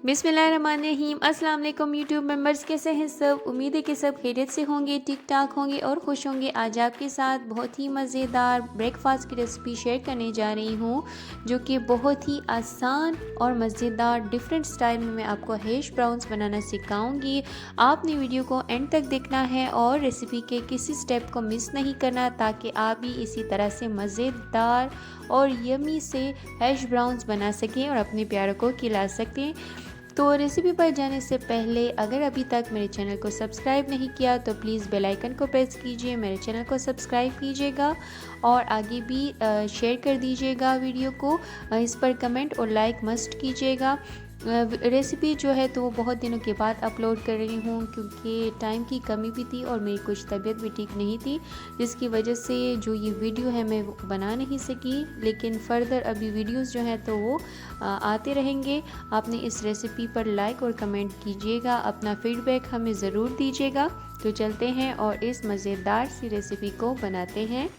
बिस्मिल्लाहिर्रहमानिर्रहीम। अस्सलाम वालेकुम यूट्यूब मेंबर्स, कैसे हैं सब। उम्मीद है कि सब खैरियत से होंगे, ठीक ठाक होंगे और खुश होंगे। आज आपके साथ बहुत ही मज़ेदार ब्रेकफास्ट की रेसिपी शेयर करने जा रही हूँ, जो कि बहुत ही आसान और मज़ेदार डिफरेंट स्टाइल में मैं आपको हैश ब्राउन्स बनाना सिखाऊंगी। आपने वीडियो को एंड तक देखना है और रेसिपी के किसी स्टेप को मिस नहीं करना, ताकि आप भी इसी तरह से मज़ेदार और यमी से हैश ब्राउन्स बना सकें और अपने प्यारों को खिला सकें। तो रेसिपी पर जाने से पहले अगर अभी तक मेरे चैनल को सब्सक्राइब नहीं किया तो प्लीज़ बेल आइकन को प्रेस कीजिए, मेरे चैनल को सब्सक्राइब कीजिएगा और आगे भी शेयर कर दीजिएगा वीडियो को। इस पर कमेंट और लाइक मस्ट कीजिएगा। रेसिपी जो है तो वो बहुत दिनों के बाद अपलोड कर रही हूँ, क्योंकि टाइम की कमी भी थी और मेरी कुछ तबीयत भी ठीक नहीं थी, जिसकी वजह से जो ये वीडियो है मैं वो बना नहीं सकी। लेकिन फ़र्दर अभी वीडियोस जो हैं तो वो आते रहेंगे। आपने इस रेसिपी पर लाइक और कमेंट कीजिएगा, अपना फीडबैक हमें ज़रूर दीजिएगा। तो चलते हैं और इस मज़ेदार सी रेसिपी को बनाते हैं।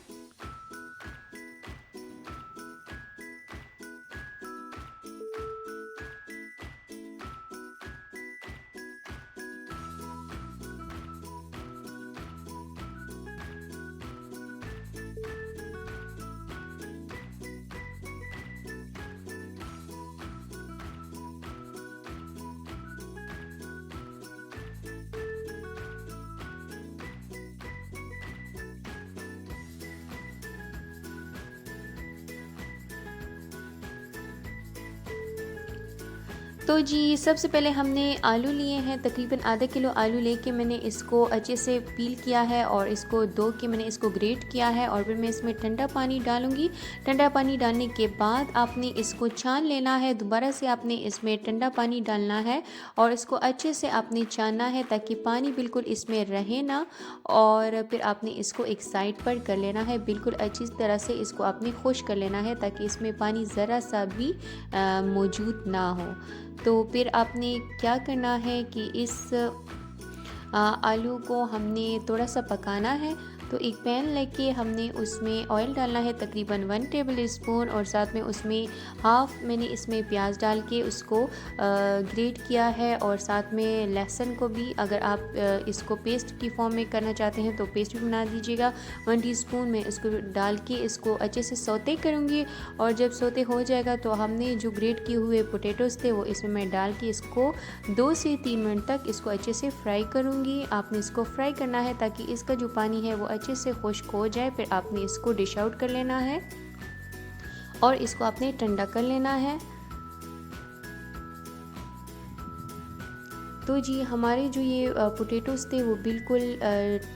तो जी, सबसे पहले हमने आलू लिए हैं, तकरीबन आधा किलो आलू लेके मैंने इसको अच्छे से पील किया है और इसको धो के मैंने इसको ग्रेट किया है। और फिर मैं इसमें ठंडा पानी डालूंगी। ठंडा पानी डालने के बाद आपने इसको छान लेना है। दोबारा से आपने इसमें ठंडा पानी डालना है और इसको अच्छे से आपने छानना है, ताकि पानी बिल्कुल इसमें रहे ना। और फिर आपने इसको एक साइड पर कर लेना है, बिल्कुल अच्छी तरह से इसको आपने खुश्क कर लेना है, ताकि इसमें पानी ज़रा सा भी मौजूद ना हो। तो फिर आपने क्या करना है कि इस आलू को हमने थोड़ा सा पकाना है। तो एक पैन लेके हमने उसमें ऑयल डालना है, तकरीबन 1 टेबल स्पून, और साथ में उसमें हाफ़ मैंने इसमें प्याज डाल के उसको ग्रेट किया है। और साथ में लहसुन को भी, अगर आप इसको पेस्ट की फॉर्म में करना चाहते हैं तो पेस्ट भी बना दीजिएगा। 1 टीस्पून में इसको डाल के इसको अच्छे से सौते करूँगी। और जब सौते हो जाएगा तो हमने जो ग्रेट किए हुए पोटैटोज़ थे वो इसमें मैं डाल के इसको 2 से 3 मिनट तक इसको अच्छे से फ्राई करूँगी। आपने इसको फ्राई करना है ताकि इसका जो पानी है वो अच्छे से खुश्क हो जाए। फिर आपने इसको डिश आउट कर लेना है और इसको आपने ठंडा कर लेना है। तो जी, हमारे जो ये पोटैटोज़ थे वो बिल्कुल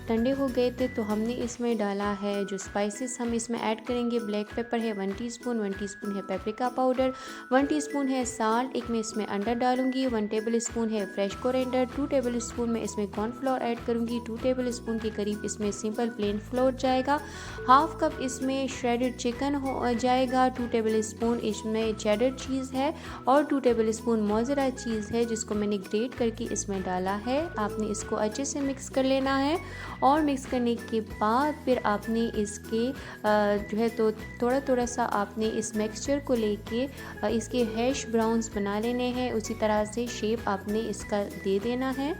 ठंडे हो गए थे। तो हमने इसमें डाला है जो स्पाइसेस हम इसमें ऐड करेंगे। ब्लैक पेपर है 1 टीस्पून, 1 टीस्पून है पेपरिका पाउडर, 1 टीस्पून है साल्ट, एक मैं इसमें अंडा डालूंगी, 1 टेबल स्पून है फ्रेश कोरिएंडर, 2 टेबल स्पून में इसमें कॉर्नफ्लोर ऐड करूँगी, 2 टेबल स्पून के करीब इसमें सिंपल प्लेन फ्लोर जाएगा, हाफ कप इसमें श्रेडेड चिकन हो जाएगा, 2 टेबल स्पून इसमें चेडर चीज़ है और 2 टेबल स्पून मोज़रेला चीज़ है, जिसको मैंने ग्रेट करके इसमें डाला है। आपने इसको अच्छे से मिक्स कर लेना है। और मिक्स करने के बाद फिर आपने इसके जो है तो थोड़ा थोड़ा सा आपने इस मिक्सचर को लेके इसके हैश ब्राउन्स बना लेने हैं। उसी तरह से शेप आपने इसका दे देना है।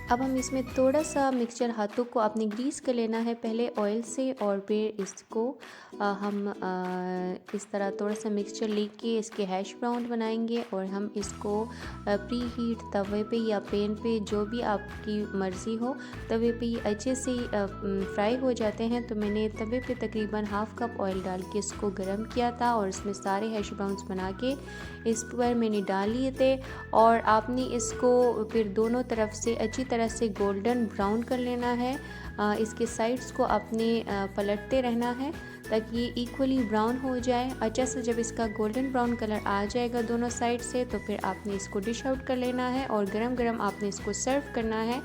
अब हम इसमें थोड़ा सा मिक्सचर हाथों को आपने ग्रीस कर लेना है पहले ऑयल से, और फिर इसको हम इस तरह थोड़ा सा मिक्सचर लेके इसके हैश ब्राउन बनाएंगे। और हम इसको प्री हीट तवे पे या पैन पे, जो भी आपकी मर्ज़ी हो, तवे पे ये अच्छे से फ्राई हो जाते हैं। तो मैंने तवे पे तकरीबन हाफ़ कप ऑयल डाल के इसको गर्म किया था और इसमें सारे हैश ब्राउन्स बना के इस पर मैंने डाल लिए थे। और आपने इसको फिर दोनों तरफ से अच्छी तरह से गोल्डन ब्राउन कर लेना है। इसके साइड्स को आपने पलटते रहना है ताकि ये इक्वली ब्राउन हो जाए। अच्छा से जब इसका गोल्डन ब्राउन कलर आ जाएगा दोनों साइड से, तो फिर आपने इसको डिश आउट कर लेना है और गरम गरम आपने इसको सर्व करना है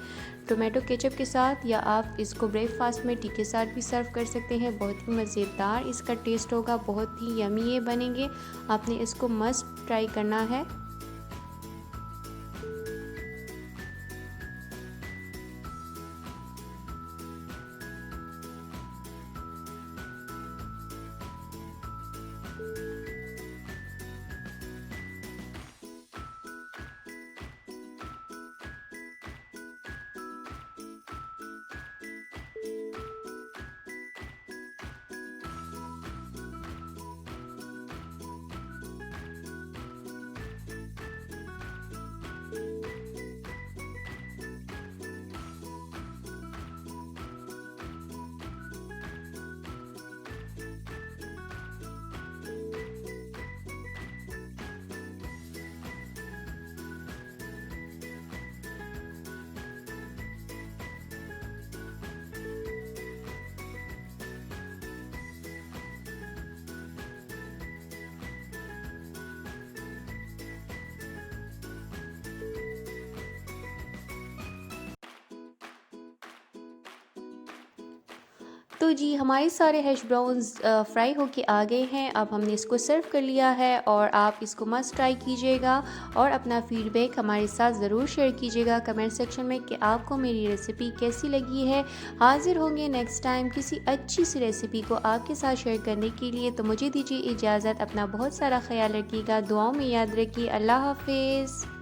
टोमेटो केचप के साथ, या आप इसको ब्रेकफास्ट में टी के साथ भी सर्व कर सकते हैं। बहुत ही मज़ेदार इसका टेस्ट होगा, बहुत ही यमी ये बनेंगे। आपने इसको मस्ट ट्राई करना है। तो जी हमारे सारे हैश ब्राउन्स फ्राई होके आ गए हैं। अब हमने इसको सर्व कर लिया है और आप इसको मस्ट ट्राई कीजिएगा और अपना फीडबैक हमारे साथ ज़रूर शेयर कीजिएगा कमेंट सेक्शन में कि आपको मेरी रेसिपी कैसी लगी है। हाज़िर होंगे नेक्स्ट टाइम किसी अच्छी सी रेसिपी को आपके साथ शेयर करने के लिए। तो मुझे दीजिए इजाज़त, अपना बहुत सारा ख्याल रखिएगा, दुआओं में याद रखिए। अल्लाह हाफ़िज़।